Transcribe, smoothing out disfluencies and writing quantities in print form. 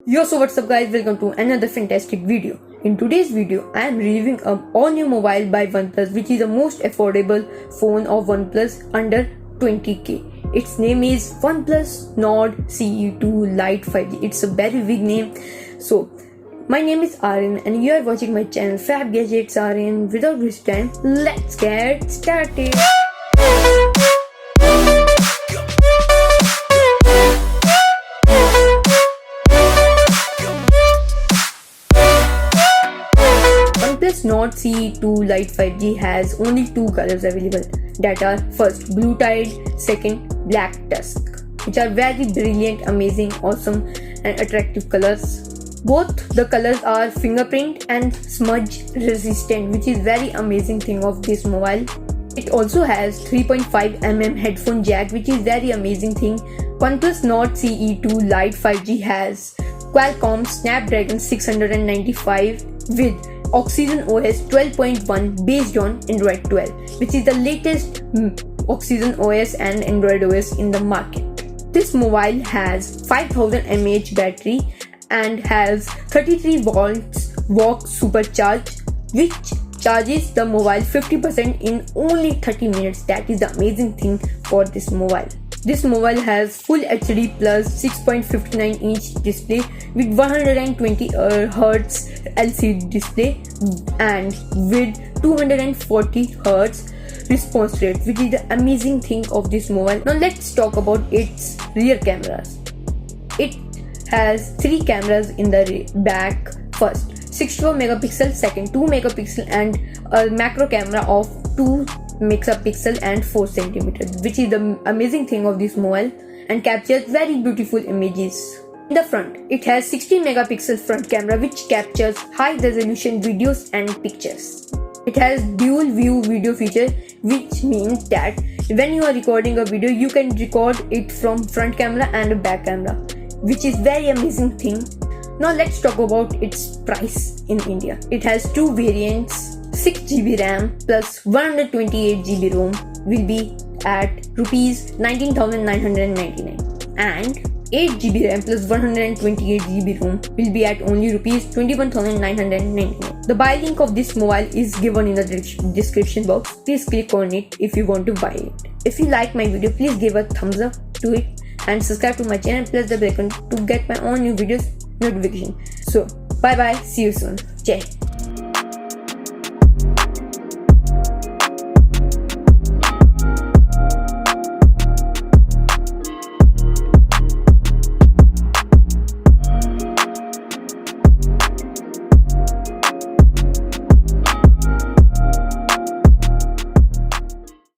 Yo, so what's up guys, welcome to another fantastic video. In today's video, I am reviewing a all new mobile by OnePlus, which is the most affordable phone of OnePlus under 20k. Its name is OnePlus Nord CE2 Lite 5G. It's a very big name. So, my name is Aaryan and you are watching my channel fabgadgetsaaryan. Without wasting time, let's get started. OnePlus Nord CE2 Lite 5G has only two colors available, that are first blue tide, second black tusk, which are very brilliant, amazing, awesome and attractive colors. Both the colors are fingerprint and smudge resistant, which is very amazing thing of this mobile. It also has 3.5mm headphone jack, which is very amazing thing. OnePlus Nord CE2 Lite 5G has Qualcomm Snapdragon 695 with Oxygen OS 12.1 based on Android 12, which is the latest Oxygen OS and Android OS in the market. This mobile has 5000 mAh battery and has 33 volts walk supercharge, which charges the mobile 50% in only 30 minutes. That is the amazing thing for this mobile. This mobile has Full HD plus 6.59 inch display with 120 Hz LCD display and with 240 Hz response rate, which is the amazing thing of this mobile. Now let's talk about its rear cameras. It has three cameras in the back. First 64 megapixel, second 2 megapixel and a macro camera of 2 megapixel and 4 cm, which is the amazing thing of this mobile and captures very beautiful images. In the front, it has 16 megapixel front camera which captures high resolution videos and pictures. It has dual view video feature, which means that when you are recording a video, you can record it from front camera and back camera, which is very amazing thing. Now let's talk about its price in India. It has two variants. 6GB RAM plus 128GB ROM will be at Rs 19,999 and 8GB RAM plus 128GB ROM will be at only Rs 21,999. The buy link of this mobile is given in the description box. Please click on it if you want to buy it. If you like my video, please give a thumbs up to it and subscribe to my channel, press the bell icon to get my own new videos notification. So bye bye, see you soon. Jai.